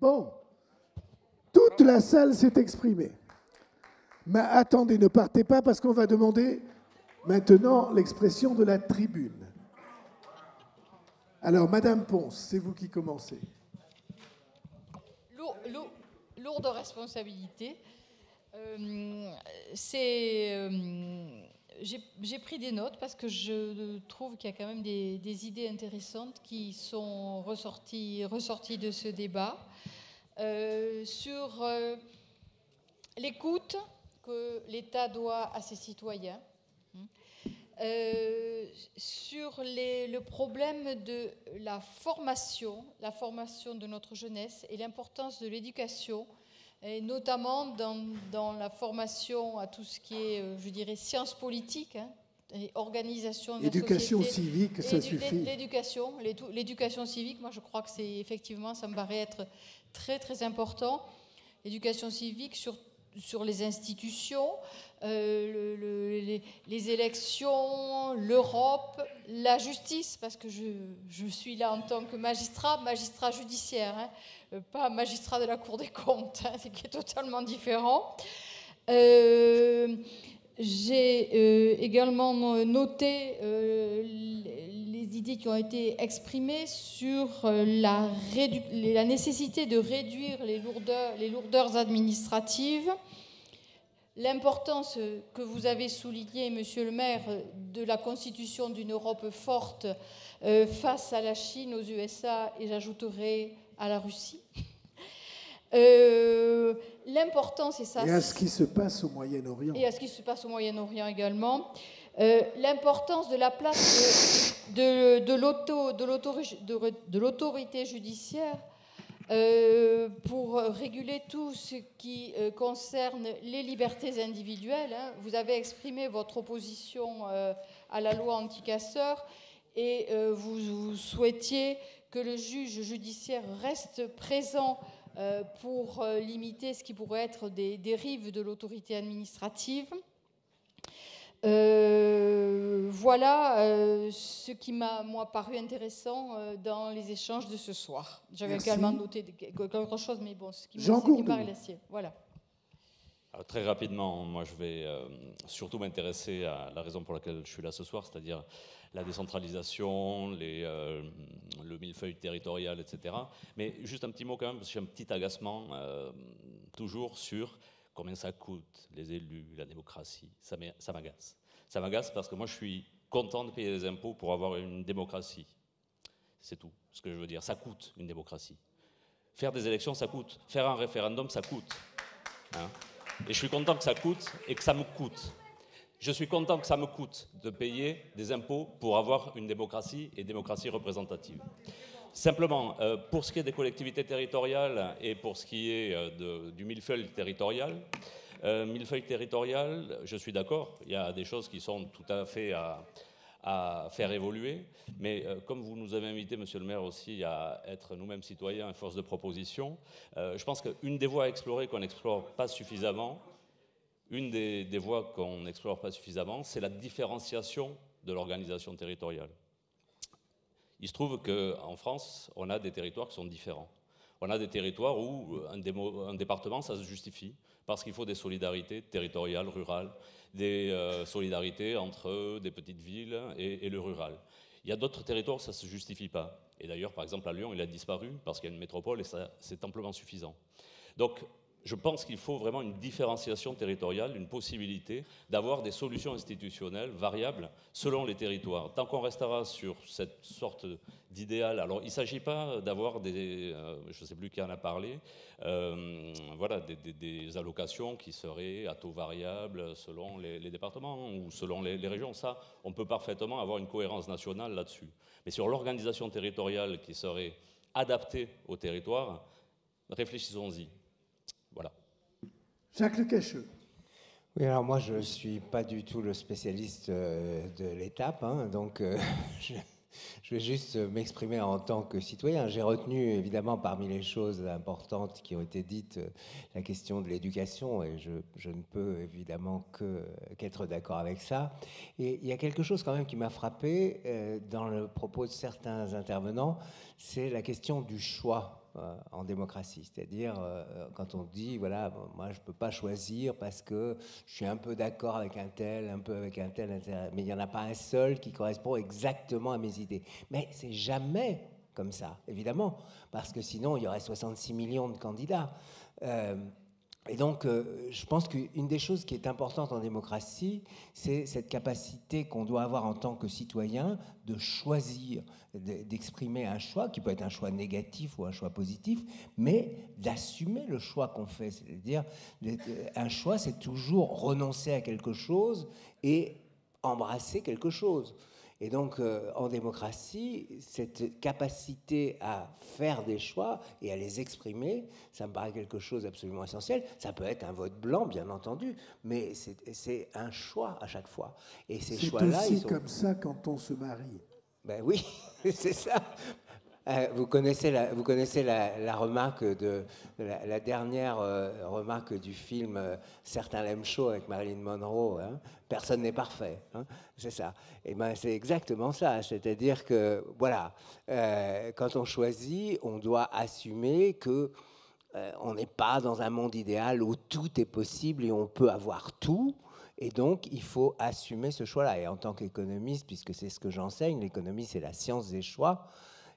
Bon, toute la salle s'est exprimée. Mais attendez, ne partez pas parce qu'on va demander maintenant l'expression de la tribune. Alors, Madame Ponce, c'est vous qui commencez. Lourde responsabilité. J'ai pris des notes parce que je trouve qu'il y a quand même des idées intéressantes qui sont ressorties de ce débat sur l'écoute que l'État doit à ses citoyens, sur le problème de la formation de notre jeunesse et l'importance de l'éducation, et notamment dans la formation à tout ce qui est, je dirais, sciences politiques, et organisation de la société. Éducation civique, ça suffit. L'éducation civique, moi je crois que c'est effectivement, ça me paraît être très très important. L'éducation civique sur les institutions, les élections, l'Europe, la justice, parce que je suis là en tant que magistrat judiciaire, pas magistrat de la Cour des comptes, ce qui est totalement différent. J'ai également noté les idées qui ont été exprimées sur la nécessité de réduire les lourdeurs administratives, l'importance que vous avez soulignée, Monsieur le maire, de la constitution d'une Europe forte face à la Chine, aux USA et j'ajouterai à la Russie. L'importance, et ça... Et à ce qui se passe au Moyen-Orient. Et à ce qui se passe au Moyen-Orient également. L'importance de la place de l'autorité judiciaire pour réguler tout ce qui concerne les libertés individuelles. Vous avez exprimé votre opposition à la loi anti-casseurs et vous souhaitiez que le juge judiciaire reste présent pour limiter ce qui pourrait être des dérives de l'autorité administrative. Voilà ce qui m'a, moi, paru intéressant dans les échanges de ce soir. J'avais également noté quelque chose, mais bon, ce qui me paraît l'acier. Voilà. Alors, très rapidement, moi je vais surtout m'intéresser à la raison pour laquelle je suis là ce soir, c'est-à-dire la décentralisation, le millefeuille territorial, etc. Mais juste un petit mot quand même, parce que j'ai un petit agacement toujours sur combien ça coûte, les élus, la démocratie. Ça m'agace. Ça m'agace parce que moi je suis content de payer des impôts pour avoir une démocratie. C'est tout ce que je veux dire. Ça coûte une démocratie. Faire des élections, ça coûte. Faire un référendum, ça coûte. Et je suis content que ça coûte et que ça me coûte. Je suis content que ça me coûte de payer des impôts pour avoir une démocratie et démocratie représentative. Simplement, pour ce qui est des collectivités territoriales et pour ce qui est du millefeuille territorial, je suis d'accord, il y a des choses qui sont tout à fait à faire évoluer, mais comme vous nous avez invité, monsieur le maire, aussi à être nous-mêmes citoyens et force de proposition, je pense qu'une des voies à explorer qu'on n'explore pas suffisamment, c'est la différenciation de l'organisation territoriale. Il se trouve qu'en France, on a des territoires qui sont différents. On a des territoires où un département, ça se justifie, parce qu'il faut des solidarités territoriales, rurales, des solidarités entre des petites villes et le rural. Il y a d'autres territoires où ça ne se justifie pas. Et d'ailleurs, par exemple, à Lyon, il a disparu parce qu'il y a une métropole et ça, c'est amplement suffisant. Donc, je pense qu'il faut vraiment une différenciation territoriale, une possibilité d'avoir des solutions institutionnelles variables selon les territoires. Tant qu'on restera sur cette sorte d'idéal, alors il ne s'agit pas d'avoir je ne sais plus qui en a parlé, voilà, des allocations qui seraient à taux variable selon les départements ou selon les régions. Ça, on peut parfaitement avoir une cohérence nationale là-dessus. Mais sur l'organisation territoriale qui serait adaptée au territoire, réfléchissons-y. Voilà. Jacques Le Cacheux. Oui, alors moi, je ne suis pas du tout le spécialiste de l'étape, donc je vais juste m'exprimer en tant que citoyen. J'ai retenu, évidemment, parmi les choses importantes qui ont été dites, la question de l'éducation, et je ne peux évidemment qu'être d'accord avec ça. Et il y a quelque chose quand même qui m'a frappé dans le propos de certains intervenants, c'est la question du choix. en démocratie. C'est-à-dire, quand on dit, voilà, moi je ne peux pas choisir parce que je suis un peu d'accord avec un tel, un peu avec un tel, mais il n'y en a pas un seul qui correspond exactement à mes idées. Mais c'est jamais comme ça, évidemment, parce que sinon il y aurait 66 millions de candidats. Et donc, je pense qu'une des choses qui est importante en démocratie, c'est cette capacité qu'on doit avoir en tant que citoyen de choisir, d'exprimer un choix, qui peut être un choix négatif ou un choix positif, mais d'assumer le choix qu'on fait. C'est-à-dire, un choix, c'est toujours renoncer à quelque chose et embrasser quelque chose. Et donc, en démocratie, cette capacité à faire des choix et à les exprimer, ça me paraît quelque chose d'absolument essentiel. Ça peut être un vote blanc, bien entendu, mais c'est un choix à chaque fois. Et ces choix-là, c'est aussi comme ça quand on se marie. Ben oui, c'est ça. Vous connaissez la remarque la dernière remarque du film Certains l'aiment chaud avec Marilyn Monroe, hein, personne n'est parfait, hein, c'est ça. Et ben c'est exactement ça, c'est-à-dire que voilà, quand on choisit, on doit assumer que on n'est pas dans un monde idéal où tout est possible et on peut avoir tout. Et donc, il faut assumer ce choix-là. Et en tant qu'économiste, puisque c'est ce que j'enseigne, l'économie, c'est la science des choix.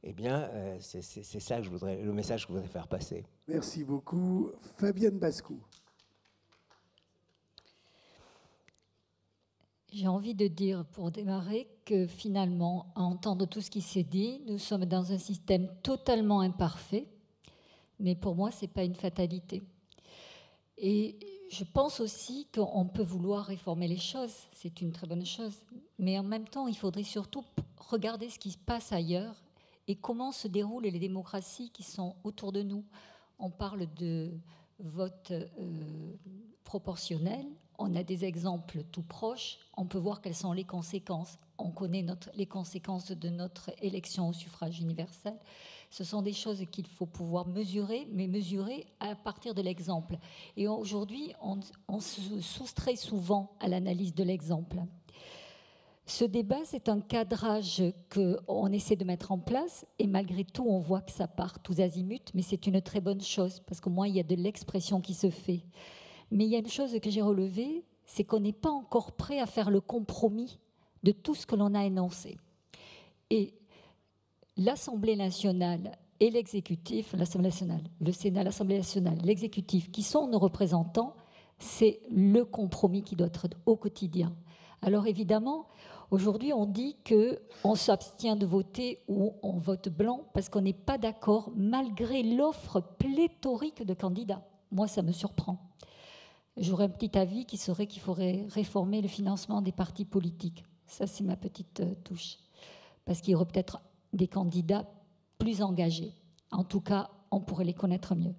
Eh bien, c'est ça que le message que je voudrais faire passer. Merci beaucoup. Fabienne Bascou. J'ai envie de dire, pour démarrer, que finalement, à entendre tout ce qui s'est dit, nous sommes dans un système totalement imparfait, mais pour moi, ce n'est pas une fatalité. Et je pense aussi qu'on peut vouloir réformer les choses, c'est une très bonne chose, mais en même temps, il faudrait surtout regarder ce qui se passe ailleurs et comment se déroulent les démocraties qui sont autour de nous. On parle de vote proportionnel, on a des exemples tout proches, on peut voir quelles sont les conséquences. On connaît les conséquences de notre élection au suffrage universel. Ce sont des choses qu'il faut pouvoir mesurer, mais mesurer à partir de l'exemple. Et aujourd'hui, on se soustrait souvent à l'analyse de l'exemple. Ce débat, c'est un cadrage qu'on essaie de mettre en place et malgré tout, on voit que ça part tous azimuts, mais c'est une très bonne chose parce qu'au moins, il y a de l'expression qui se fait. Mais il y a une chose que j'ai relevée, c'est qu'on n'est pas encore prêt à faire le compromis de tout ce que l'on a énoncé. Et l'Assemblée nationale et l'exécutif, l'Assemblée nationale, le Sénat, l'Assemblée nationale, l'exécutif, qui sont nos représentants, c'est le compromis qui doit être au quotidien. Alors évidemment, aujourd'hui, on dit qu'on s'abstient de voter ou on vote blanc parce qu'on n'est pas d'accord malgré l'offre pléthorique de candidats. Moi, ça me surprend. J'aurais un petit avis qui serait qu'il faudrait réformer le financement des partis politiques. Ça, c'est ma petite touche. Parce qu'il y aurait peut-être des candidats plus engagés. En tout cas, on pourrait les connaître mieux.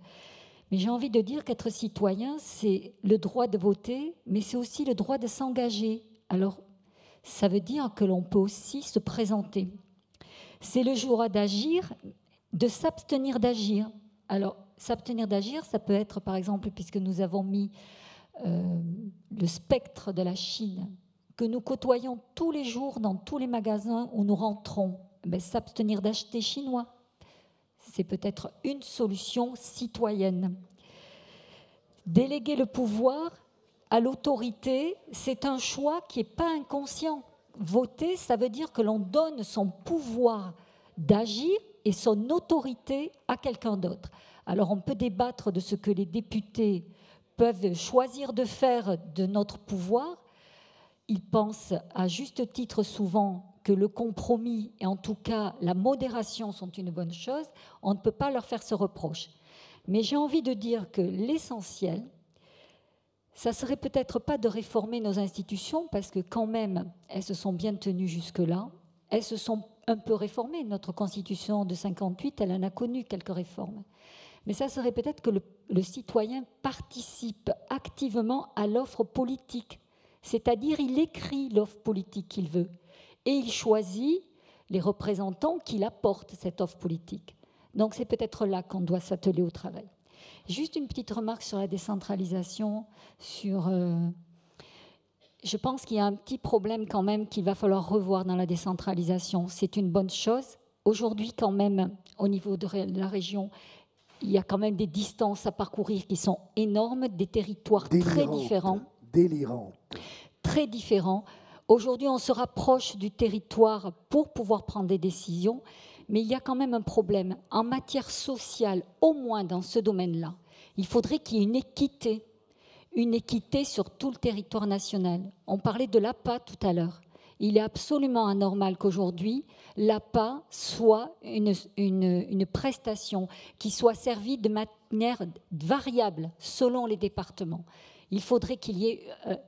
Mais j'ai envie de dire qu'être citoyen, c'est le droit de voter, mais c'est aussi le droit de s'engager. Alors, ça veut dire que l'on peut aussi se présenter. C'est le jour d'agir, de s'abstenir d'agir. Alors, s'abstenir d'agir, ça peut être, par exemple, puisque nous avons mis le spectre de la Chine, que nous côtoyons tous les jours dans tous les magasins où nous rentrons, s'abstenir d'acheter chinois. C'est peut-être une solution citoyenne. Déléguer le pouvoir à l'autorité, c'est un choix qui n'est pas inconscient. Voter, ça veut dire que l'on donne son pouvoir d'agir et son autorité à quelqu'un d'autre. Alors on peut débattre de ce que les députés peuvent choisir de faire de notre pouvoir. Ils pensent à juste titre souvent que le compromis et en tout cas la modération sont une bonne chose. On ne peut pas leur faire ce reproche. Mais j'ai envie de dire que l'essentiel, ça serait peut-être pas de réformer nos institutions parce que quand même, elles se sont bien tenues jusque-là. Elles se sont un peu réformées. Notre Constitution de 58, elle en a connu quelques réformes. Mais ça serait peut-être que le citoyen participe activement à l'offre politique. C'est-à-dire, il écrit l'offre politique qu'il veut. Et il choisit les représentants qui apportent cette offre politique. Donc c'est peut-être là qu'on doit s'atteler au travail. Juste une petite remarque sur la décentralisation. Je pense qu'il y a un petit problème quand même qu'il va falloir revoir dans la décentralisation. C'est une bonne chose. Aujourd'hui quand même, au niveau de la région, il y a quand même des distances à parcourir qui sont énormes, des territoires très différents. Délirant. Très différents. Aujourd'hui, on se rapproche du territoire pour pouvoir prendre des décisions, mais il y a quand même un problème. En matière sociale, au moins dans ce domaine-là, il faudrait qu'il y ait une équité sur tout le territoire national. On parlait de l'APA tout à l'heure. Il est absolument anormal qu'aujourd'hui, l'APA soit une prestation qui soit servie de manière variable selon les départements. Il faudrait qu'il y ait...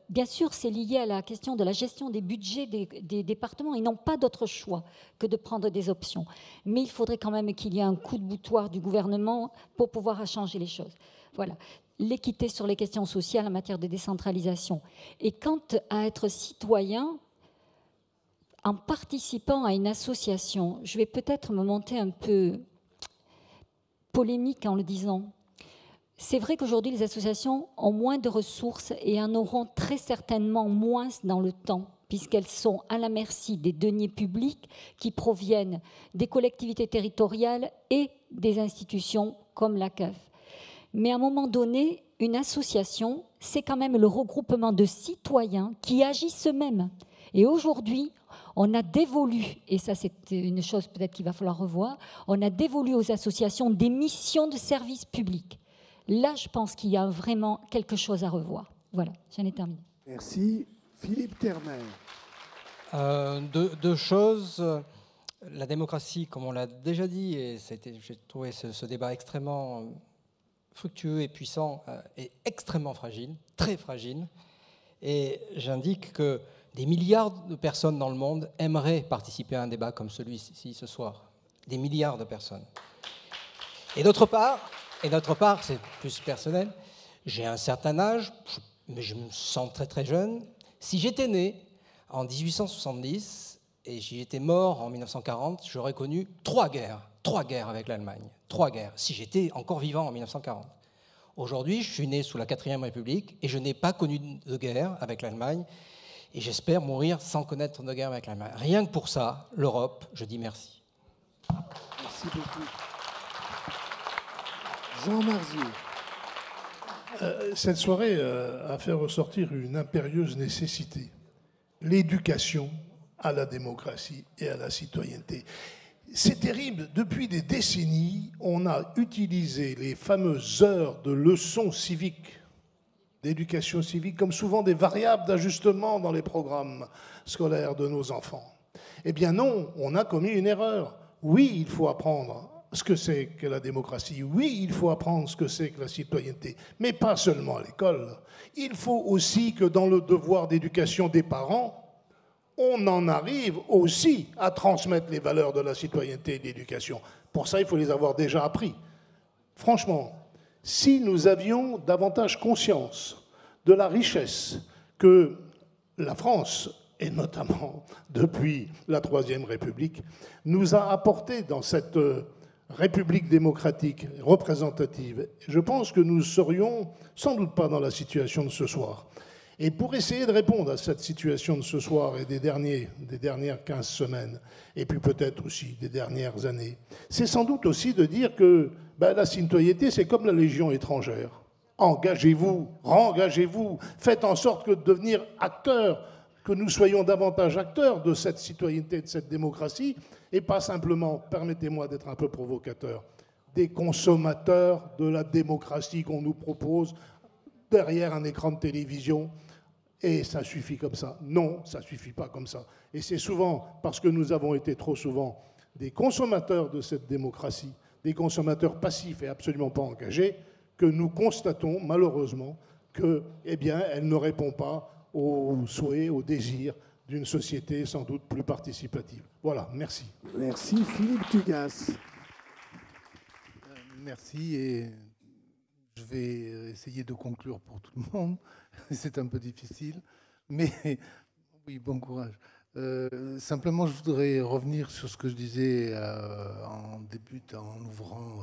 bien sûr, c'est lié à la question de la gestion des budgets des départements. Ils n'ont pas d'autre choix que de prendre des options. Mais il faudrait quand même qu'il y ait un coup de boutoir du gouvernement pour pouvoir changer les choses. Voilà. L'équité sur les questions sociales en matière de décentralisation. Et quant à être citoyen, en participant à une association, je vais peut-être me monter un peu polémique en le disant. C'est vrai qu'aujourd'hui, les associations ont moins de ressources et en auront très certainement moins dans le temps, puisqu'elles sont à la merci des deniers publics qui proviennent des collectivités territoriales et des institutions comme la CAF. Mais à un moment donné, une association, c'est quand même le regroupement de citoyens qui agissent eux-mêmes. Et aujourd'hui, on a dévolu, et ça c'est une chose peut-être qu'il va falloir revoir, on a dévolu aux associations des missions de service public. Là, je pense qu'il y a vraiment quelque chose à revoir. Voilà, j'en ai terminé. Merci. Philippe Termer. Deux choses. La démocratie, comme on l'a déjà dit, et j'ai trouvé ce débat extrêmement fructueux et puissant, est extrêmement fragile, très fragile. Et j'indique que des milliards de personnes dans le monde aimeraient participer à un débat comme celui-ci ce soir. Des milliards de personnes. Et d'autre part, c'est plus personnel, j'ai un certain âge, mais je me sens très très jeune. Si j'étais né en 1870 et si j'étais mort en 1940, j'aurais connu 3 guerres avec l'Allemagne. 3 guerres, si j'étais encore vivant en 1940. Aujourd'hui, je suis né sous la 4e République et je n'ai pas connu de guerre avec l'Allemagne et j'espère mourir sans connaître de guerre avec l'Allemagne. Rien que pour ça, l'Europe, je dis merci. Merci beaucoup. Jean Marzier. Cette soirée a fait ressortir une impérieuse nécessité, l'éducation à la démocratie et à la citoyenneté. C'est terrible, depuis des décennies, on a utilisé les fameuses heures de leçons civiques, d'éducation civique, comme souvent des variables d'ajustement dans les programmes scolaires de nos enfants. Eh bien non, on a commis une erreur. Oui, il faut apprendre ce que c'est que la démocratie. Oui, il faut apprendre ce que c'est que la citoyenneté, mais pas seulement à l'école. Il faut aussi que dans le devoir d'éducation des parents, on en arrive aussi à transmettre les valeurs de la citoyenneté et de l'éducation. Pour ça, il faut les avoir déjà appris. Franchement, si nous avions davantage conscience de la richesse que la France, et notamment depuis la Troisième République, nous a apporté dans cette République démocratique représentative, je pense que nous ne serions sans doute pas dans la situation de ce soir. Et pour essayer de répondre à cette situation de ce soir et des dernières 15 semaines, et puis peut-être aussi des dernières années, c'est sans doute aussi de dire que la citoyenneté, c'est comme la Légion étrangère. Engagez-vous, rengagez-vous, faites en sorte que de devenir acteurs, que nous soyons davantage acteurs de cette citoyenneté, de cette démocratie, et pas simplement, permettez-moi d'être un peu provocateur, des consommateurs de la démocratie qu'on nous propose derrière un écran de télévision, et ça suffit comme ça. Non, ça ne suffit pas comme ça. Et c'est souvent parce que nous avons été trop souvent des consommateurs de cette démocratie, des consommateurs passifs et absolument pas engagés, que nous constatons malheureusement que, elle ne répond pas aux souhaits, aux désirs d'une société sans doute plus participative. Voilà, merci. Merci Philippe Tugas. Merci et je vais essayer de conclure pour tout le monde. C'est un peu difficile, mais oui, bon courage. Simplement, je voudrais revenir sur ce que je disais en ouvrant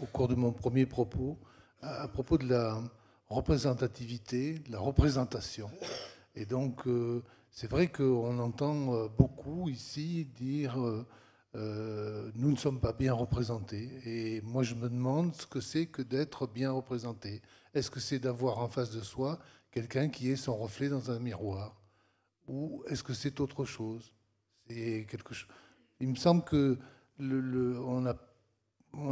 au cours de mon premier propos, à propos de la représentativité, de la représentation. Et donc, c'est vrai qu'on entend beaucoup ici dire nous ne sommes pas bien représentés. Et moi, je me demande ce que c'est que d'être bien représenté. Est-ce que c'est d'avoir en face de soi quelqu'un qui est son reflet dans un miroir? Ou est-ce que c'est autre chose? C'est quelque chose. Il me semble que on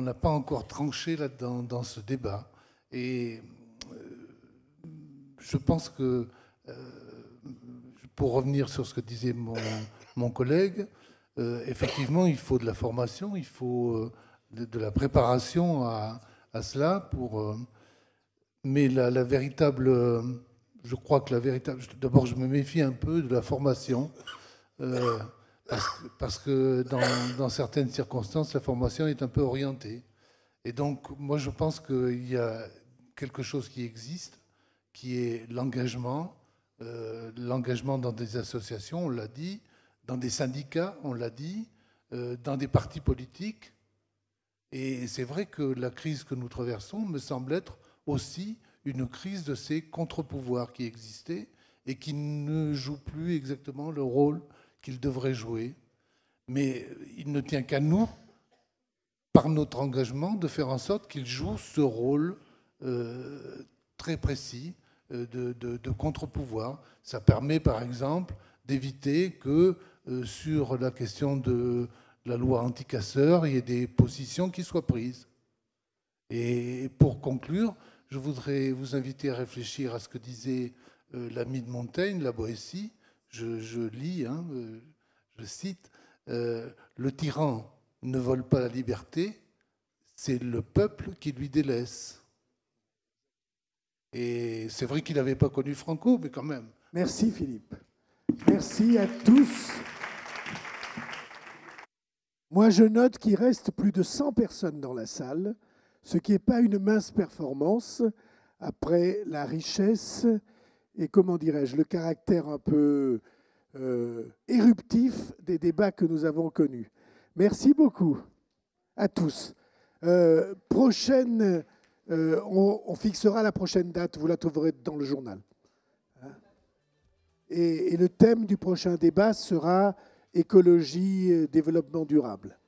n'a pas encore tranché là-dedans, dans ce débat. Et je pense que, pour revenir sur ce que disait mon collègue, effectivement, il faut de la formation, il faut de la préparation à cela. Mais la véritable... je crois que la véritable... D'abord, je me méfie un peu de la formation, parce que dans certaines circonstances, la formation est un peu orientée. Et donc, moi, je pense qu'il y a quelque chose qui existe, qui est l'engagement dans des associations, on l'a dit, dans des syndicats, on l'a dit, dans des partis politiques. Et c'est vrai que la crise que nous traversons me semble être aussi une crise de ces contre-pouvoirs qui existaient et qui ne jouent plus exactement le rôle qu'ils devraient jouer. Mais il ne tient qu'à nous, par notre engagement, de faire en sorte qu'ils jouent ce rôle très précis de contre-pouvoir. Ça permet, par exemple, d'éviter que sur la question de la loi anti-casseurs, il y ait des positions qui soient prises. Et pour conclure, je voudrais vous inviter à réfléchir à ce que disait l'ami de Montaigne, La Boétie. Je lis, je cite, le tyran ne vole pas la liberté, c'est le peuple qui lui délaisse. Et c'est vrai qu'il n'avait pas connu Franco, mais quand même. Merci Philippe. Merci à tous. Moi, je note qu'il reste plus de 100 personnes dans la salle, ce qui n'est pas une mince performance après la richesse et, comment dirais-je, le caractère un peu éruptif des débats que nous avons connus. Merci beaucoup à tous. On fixera la prochaine date, vous la trouverez dans le journal. Et le thème du prochain débat sera écologie, développement durable.